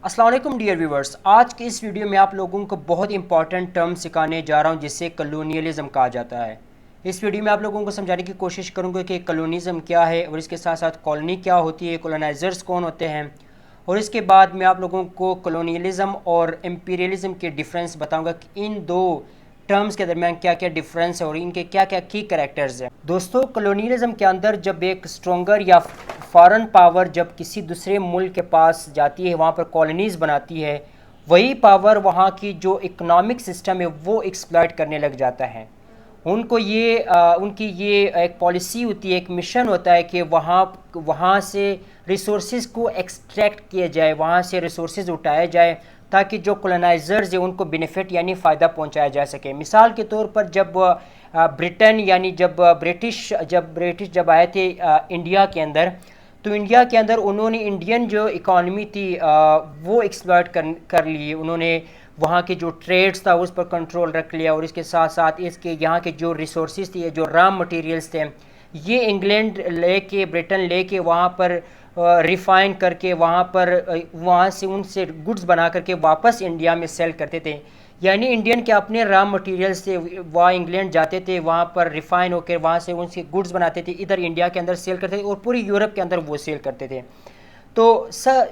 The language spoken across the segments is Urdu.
السلام علیکم ڈیئر ویورز، آج کی اس ویڈیو میں آپ لوگوں کو بہت امپورٹنٹ ٹرم سکھانے جا رہا ہوں جسے کلونیلزم کہا جاتا ہے۔ اس ویڈیو میں آپ لوگوں کو سمجھانے کی کوشش کروں گا کہ کلونیزم کیا ہے اور اس کے ساتھ ساتھ کالونی کیا ہوتی ہے، کولونائزرز کون ہوتے ہیں، اور اس کے بعد میں آپ لوگوں کو کلونیلزم اور امپیریلزم کے ڈیفرنس بتاؤں گا کہ ان دو ٹرمز کے درمیان کیا کیا ڈیفرنس ہے اور ان کے کیا کیا کی کریکٹرز ہیں۔ دوستو، کلونیلزم کے اندر جب ایک سٹرونگر یا فارن پاور جب کسی دوسرے ملک کے پاس جاتی ہے، وہاں پر کالونیز بناتی ہے، وہی پاور وہاں کی جو اکنامک سسٹم ہے وہ ایکسپلائٹ کرنے لگ جاتا ہے۔ ان کی یہ ایک پالیسی ہوتی ہے، ایک مشن ہوتا ہے کہ وہاں سے ریسورسز کو ایکسٹریکٹ کیا جائے، وہاں سے ریسورسز اٹھائے جائے تاکہ جو کولونائزرز ہیں ان کو بینیفٹ یعنی فائدہ پہنچایا جا سکے۔ مثال کے طور پر جب برٹن یعنی جب برٹش جب آئے تھے انڈیا کے اندر، تو انڈیا کے اندر انہوں نے انڈین جو اکانومی تھی وہ ایکسپلائٹ کر لی۔ انہوں نے وہاں کے جو ٹریڈز تھا اس پر کنٹرول رکھ لیا، اور اس کے ساتھ ساتھ اس کے یہاں کے جو ریسورسز تھے، جو را مٹیریلز تھے، یہ انگلینڈ برٹن لے کے وہاں پر ریفائن کر کے وہاں سے ان سے گڈز بنا کر کے واپس انڈیا میں سیل کرتے تھے۔ یعنی انڈین کے اپنے را مٹیریلز تھے، وہاں انگلینڈ جاتے تھے، وہاں پر ریفائن ہو کے وہاں سے ان سے گڈز بناتے تھے، ادھر انڈیا کے اندر سیل کرتے تھے اور پوری یورپ کے اندر وہ سیل کرتے تھے۔ تو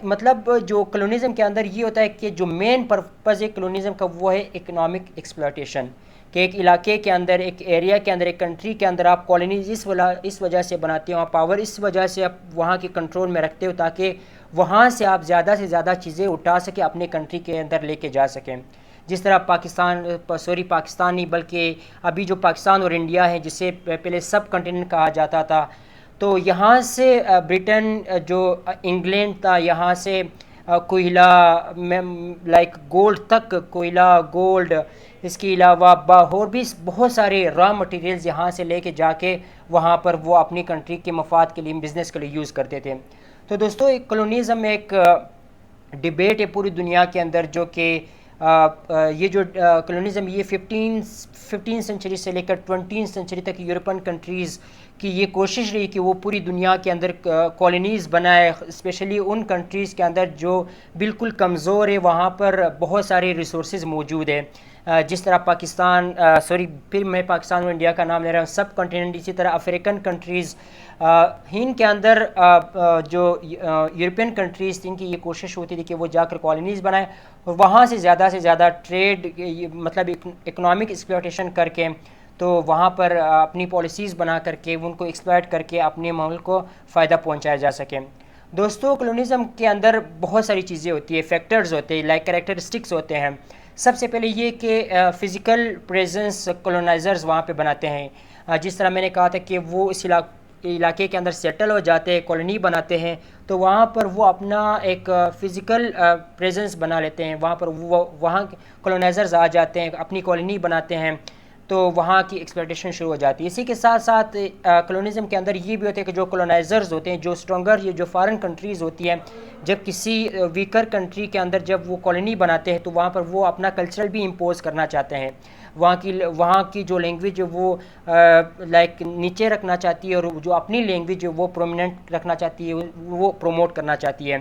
مطلب جو کلونیزم کے اندر یہ ہوتا ہے کہ جو مین پرپز ہے کلونیزم کا وہ ہے اکنامک ایکسپلائٹیشن، کہ ایک علاقے کے اندر، ایک ایریا کے اندر، ایک کنٹری کے اندر آپ کالونیز اس وجہ سے بناتے ہو، پاور اس وجہ سے آپ وہاں کے کنٹرول میں رکھتے ہو تاکہ وہاں سے آپ زیادہ سے زیادہ چیزیں اٹھا سکیں، اپنے کنٹری کے اندر لے کے جا سکیں۔ جس طرح پاکستان نہیں بلکہ ابھی جو پاکستان اور انڈیا ہے، جسے پہلے سب کنٹیننٹ کہا جاتا تھا، تو یہاں سے برٹن جو انگلینڈ تھا، یہاں سے کوئلہ لائک گولڈ تک، گولڈ، اس کے علاوہ اور بھی بہت سارے را مٹیریلز یہاں سے لے کے جا کے وہاں پر وہ اپنی کنٹری کے مفاد کے لیے، بزنس کے لیے یوز کرتے تھے۔ تو دوستو، ایک کلونیزم ایک ڈیبیٹ ہے پوری دنیا کے اندر، جو کہ یہ جو کلونیزم یہ 15 سنچری سے لے کر 20 سنچری تک یورپین کنٹریز کی یہ کوشش رہی کہ وہ پوری دنیا کے اندر کالونیز بنائے، اسپیشلی ان کنٹریز کے اندر جو بالکل کمزور ہے، وہاں پر بہت سارے ریسورسز موجود ہیں، جس طرح پھر میں پاکستان اور انڈیا کا نام لے رہا ہوں، سب کنٹیننٹ، اسی طرح افریقن کنٹریز، ان کے اندر جو یورپین کنٹریز تھیں، ان کی یہ کوشش ہوتی تھی کہ وہ جا کر کالونیز بنائیں اور وہاں سے زیادہ ٹریڈ، مطلب اکنامک ایکسپلائٹیشن کر کے، تو وہاں پر اپنی پالیسیز بنا کر کے ان کو ایکسپلائٹ کر کے اپنے ملک کو فائدہ پہنچایا جا سکے۔ دوستو، کلونیزم کے اندر بہت ساری چیزیں ہوتی ہیں، فیکٹرز ہوتے ہیں، لائک کریکٹرسٹکس ہوتے ہیں۔ سب سے پہلے یہ کہ فزیکل پریزنس کولونائزرز وہاں پہ بناتے ہیں۔ جس طرح میں نے کہا تھا کہ وہ اس علاقے کے اندر سیٹل ہو جاتے ہیں، کالونی بناتے ہیں، تو وہاں پر وہ اپنا ایک فزیکل پریزنس بنا لیتے ہیں، وہاں پر وہاں کولونائزرز آ جاتے ہیں، اپنی کالونی بناتے ہیں، تو وہاں کی ایکسپلائٹیشن شروع ہو جاتی ہے۔ اسی کے ساتھ ساتھ کلونیزم کے اندر یہ بھی ہوتا ہے کہ جو کولونائزرز ہوتے ہیں، جو اسٹرونگر، یہ جو فارن کنٹریز ہوتی ہیں، جب کسی ویکر کنٹری کے اندر جب وہ کالونی بناتے ہیں تو وہاں پر وہ اپنا کلچر بھی امپوز کرنا چاہتے ہیں، وہاں کی جو لینگویج ہے وہ لائک نیچے رکھنا چاہتی ہے، اور جو اپنی لینگویج ہے وہ پرومیننٹ رکھنا چاہتی ہے، وہ پروموٹ کرنا چاہتی ہے۔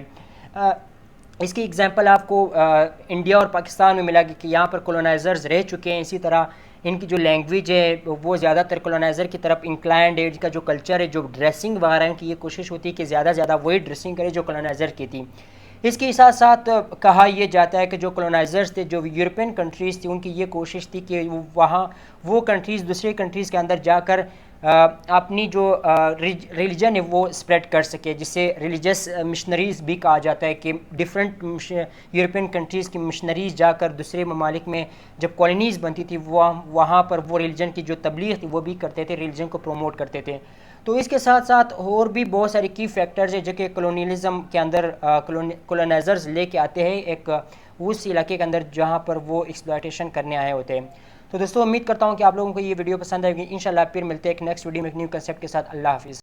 اس کی اگزامپل آپ کو انڈیا اور پاکستان میں ملا کہ یہاں پر کولونائزرز رہ چکے ہیں، اسی طرح ان کی جو لینگویج ہے وہ زیادہ تر کولونائزر کی طرف انکلائنڈ ہے، ان کا جو کلچر ہے، جو ڈریسنگ وغیرہ ان کی یہ کوشش ہوتی ہے کہ زیادہ وہی ڈریسنگ کرے جو کولونائزر کی تھی۔ اس کے ساتھ ساتھ کہا یہ جاتا ہے کہ جو کولونائزرز تھے، جو یورپین کنٹریز تھی، ان کی یہ کوشش تھی کہ وہ کنٹریز دوسرے کنٹریز کے اندر جا کر اپنی جو ریلیجن ہے وہ اسپریڈ کر سکے، جسے ریلیجس مشنریز بھی کہا جاتا ہے، کہ ڈیفرنٹ یورپین کنٹریز کی مشنریز جا کر دوسرے ممالک میں جب کالونیز بنتی تھی، وہاں پر وہ ریلیجن کی جو تبلیغ تھی وہ بھی کرتے تھے، ریلیجن کو پروموٹ کرتے تھے۔ تو اس کے ساتھ ساتھ اور بھی بہت ساری کی فیکٹرز ہیں جو کہ کلونیلزم کے اندر کولونائزرز لے کے آتے ہیں ایک اس علاقے کے اندر جہاں پر وہ ایکسپلائٹیشن کرنے آئے ہوتے ہیں۔ تو دوستو، امید کرتا ہوں کہ آپ لوگوں کو یہ ویڈیو پسند آئے گی۔ انشاءاللہ پھر ملتے ہیں ایک نیکسٹ ویڈیو میں ایک نیو کنسیپٹ کے ساتھ۔ اللہ حافظ۔